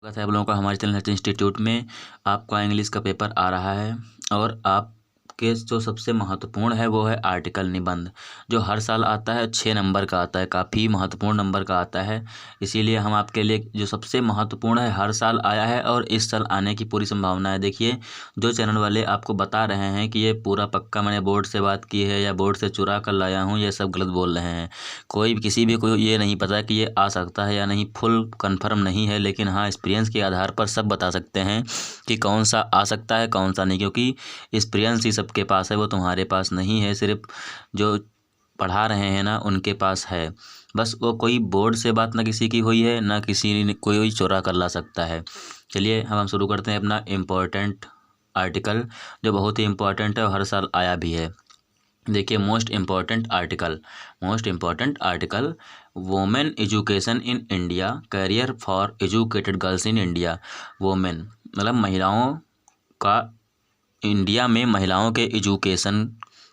स्वागत है आप लोगों का हमारे चैनल हेल्थ इंस्टीट्यूट में। आपका इंग्लिश का पेपर आ रहा है और आपके जो सबसे महत्वपूर्ण है वो है आर्टिकल निबंध, जो हर साल आता है 6 नंबर का आता है, काफ़ी महत्वपूर्ण नंबर का आता है। इसीलिए हम आपके लिए जो सबसे महत्वपूर्ण है हर साल आया है और इस साल आने की पूरी संभावना है। देखिए, जो चैनल वाले आपको बता रहे हैं कि ये पूरा पक्का मैंने बोर्ड से बात की है या बोर्ड से चुरा कर लाया हूँ, ये सब गलत बोल रहे हैं। कोई किसी भी को ये नहीं पता कि ये आ सकता है या नहीं, फुल कंफर्म नहीं है, लेकिन हाँ एक्सपीरियंस के आधार पर सब बता सकते हैं कि कौन सा आ सकता है कौन सा नहीं, क्योंकि एक्सपीरियंस ही सबके पास है, वो तुम्हारे पास नहीं है, सिर्फ जो पढ़ा रहे हैं ना उनके पास है। बस वो कोई बोर्ड से बात ना किसी की हुई है ना किसी ने कोई चोरा कर ला सकता है। चलिए हम शुरू करते हैं अपना इम्पोर्टेंट आर्टिकल, जो बहुत ही इम्पोर्टेंट है और हर साल आया भी है। देखिए, most important article women education in India, career for educated girls in India. Women मतलब महिलाओं का, इंडिया में महिलाओं के एजुकेशन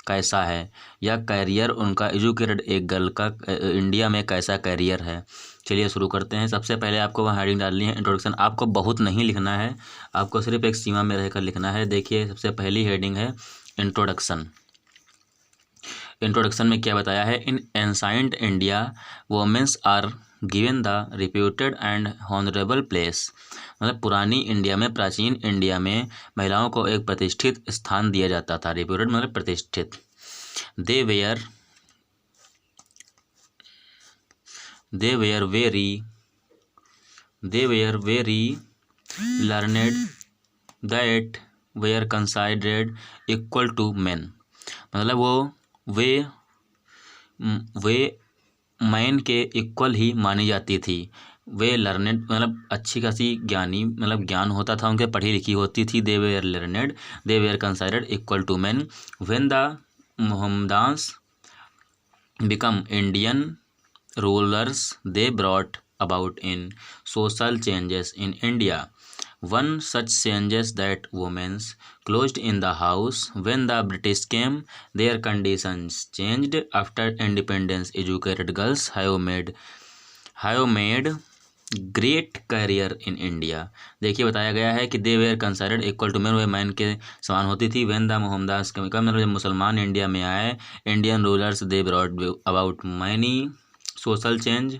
कैसा है या करियर उनका, एजुकेटेड एक गर्ल का इंडिया में कैसा करियर है। चलिए शुरू करते हैं। सबसे पहले आपको वहाँ हेडिंग डालनी है इंट्रोडक्शन। आपको बहुत नहीं लिखना है, आपको सिर्फ एक सीमा में रहकर लिखना है। देखिए, सबसे पहली हेडिंग है इंट्रोडक्शन। इंट्रोडक्शन में क्या बताया है? In ancient India womens are given the reputed and honourable place. मतलब पुरानी इंडिया में, प्राचीन इंडिया में महिलाओं को एक प्रतिष्ठित स्थान दिया जाता था। रिप्यूटेड मतलब प्रतिष्ठित। They were very learned that were considered equal to man. मतलब वे मैन के इक्वल ही मानी जाती थी। वे लर्नेड मतलब अच्छी खासी ज्ञानी, मतलब ज्ञान होता था उनके, पढ़ी लिखी होती थी। They were learned, they were considered equal to man. When the Mohammedans become Indian rulers they brought about in social changes in India. One such changes that women's closed in the house. When the British came, their conditions changed. After independence, educated girls have made great career in India. देखिए, बताया गया है कि they were considered equal to man, वे man के समान होती थी। व्हेन द मोहम्मदास मतलब जब मुसलमान इंडिया में आए, Indian rulers they brought about many social change.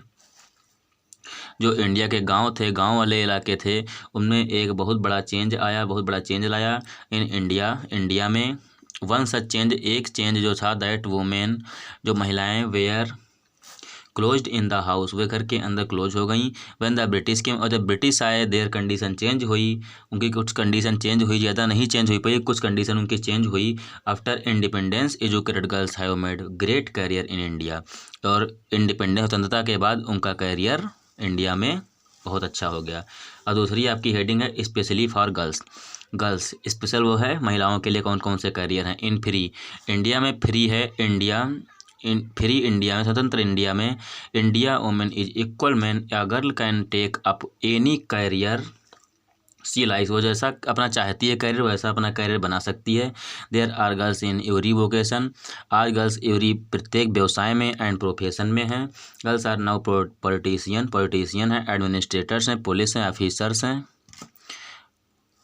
जो इंडिया के गांव थे, गांव वाले इलाके थे, उनमें एक बहुत बड़ा चेंज आया, बहुत बड़ा चेंज लाया इन इंडिया में। वन सच चेंज, एक चेंज जो था, दैट वुमेन जो महिलाएं, were closed in the house, वे घर के अंदर क्लोज हो गई। व्हेन द ब्रिटिश केम, और जब ब्रिटिश आए, देयर कंडीशन चेंज हुई, उनकी कुछ कंडीशन चेंज हुई, ज़्यादा नहीं चेंज हुई पाई, कुछ कंडीशन उनकी चेंज हुई। After independence educated girls have made great career in India. और इंडिपेंडेंस, स्वतंत्रता के बाद उनका करियर इंडिया में बहुत अच्छा हो गया। और दूसरी आपकी हेडिंग है स्पेशली फॉर गर्ल्स स्पेशल, वो है महिलाओं के लिए कौन कौन से करियर हैं। इन फ्री इंडिया में, फ्री है फ्री इंडिया में, स्वतंत्र इंडिया में, India women is equal man, या girl can take up any career see life, वो जैसा अपना चाहती है करियर वैसा अपना करियर बना सकती है। There are girls in every vocation, आज गर्ल्स एवरी प्रत्येक व्यवसाय में एंड प्रोफेशन में हैं। गर्ल्स आर नाउ पॉलिटिशियन हैं, एडमिनिस्ट्रेटर्स हैं, पुलिस हैं,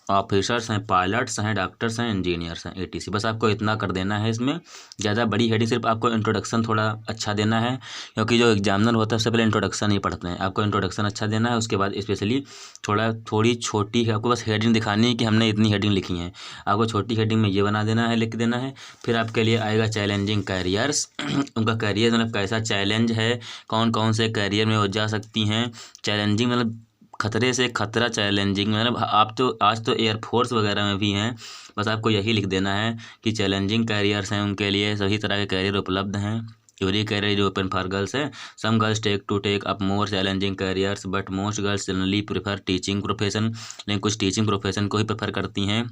ऑफिसर्स हैं, पायलट्स हैं, डॉक्टर्स हैं, इंजीनियर्स हैं, एटीसी। बस आपको इतना कर देना है। इसमें ज़्यादा बड़ी हेडिंग, सिर्फ आपको इंट्रोडक्शन थोड़ा अच्छा देना है, क्योंकि जो एग्जामिनर होता है उससे पहले इंट्रोडक्शन ही पढ़ते हैं। आपको इंट्रोडक्शन अच्छा देना है, उसके बाद स्पेशली थोड़ी छोटी है, आपको बस हेडिंग दिखानी है कि हमने इतनी हेडिंग लिखी है। आपको छोटी हेडिंग में ये बना देना है, लिख देना है। फिर आपके लिए आएगा चैलेंजिंग कैरियर्स। उनका कैरियर मतलब कैसा चैलेंज है, कौन कौन से कैरियर में वो जा सकती हैं। चैलेंजिंग मतलब खतरे से खतरा, चैलेंजिंग मतलब आप तो आज तो एयरफोर्स वगैरह में भी हैं। बस आपको यही लिख देना है कि चैलेंजिंग कैरियर्स हैं, उनके लिए सभी तरह के कैरियर उपलब्ध हैं। Every career is open for girls है। Some girls take up more challenging careers but most girls generally prefer teaching profession, लेकिन कुछ टीचिंग प्रोफेशन को ही प्रेफर करती हैं।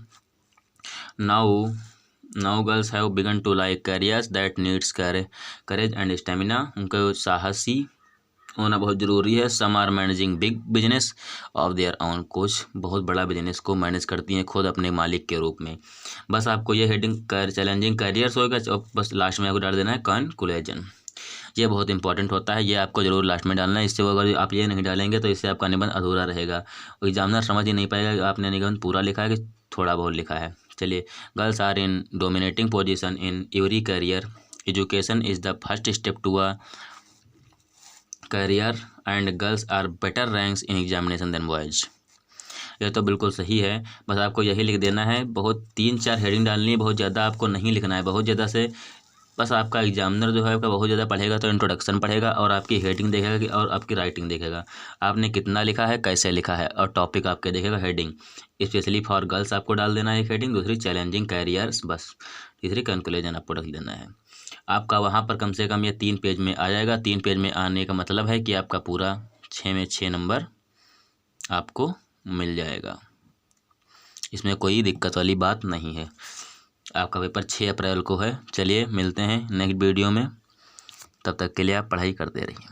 Now girls have begun to like careers that needs courage and stamina, उनको साहसी होना बहुत ज़रूरी है। Some are managing big business of their own, कुछ बहुत बड़ा बिजनेस को मैनेज करती हैं खुद अपने मालिक के रूप में। बस आपको ये हेडिंग चैलेंजिंग कैरियर्स होगा, बस लास्ट में आपको डाल देना है कंक्लूजन। ये बहुत इंपॉर्टेंट होता है, ये आपको जरूर लास्ट में डालना है। इससे अगर आप ये नहीं डालेंगे तो इससे आपका निबंध अधूरा रहेगा, एग्जामिनर समझ ही नहीं पाएगा कि आपने निबंध पूरा लिखा है कि थोड़ा बहुत लिखा है। चलिए, girls are in dominating position in every career, education is the first step to a career and girls are better ranks in examination than boys. यह तो बिल्कुल सही है, बस आपको यही लिख देना है। बहुत 3-4 हेडिंग डालनी है, बहुत ज़्यादा आपको नहीं लिखना है, बहुत ज़्यादा से बस आपका एग्जामिनर जो है आपका बहुत ज़्यादा पढ़ेगा तो इंट्रोडक्शन पढ़ेगा और आपकी हेडिंग देखेगा और आपकी राइटिंग देखेगा, आपने कितना लिखा है, कैसे लिखा है, और टॉपिक आपके देखेगा हेडिंग। स्पेशली फॉर गर्ल्स आपको डाल देना है एक हेडिंग, दूसरी चैलेंजिंग कैरियर्स, बस तीसरी कंक्लूजन आपको रख देना है। आपका वहाँ पर कम से कम ये 3 पेज में आ जाएगा। 3 पेज में आने का मतलब है कि आपका पूरा 6 में 6 नंबर आपको मिल जाएगा, इसमें कोई दिक्कत वाली बात नहीं है। आपका पेपर 6 अप्रैल को है। चलिए मिलते हैं नेक्स्ट वीडियो में, तब तक के लिए आप पढ़ाई करते रहिए।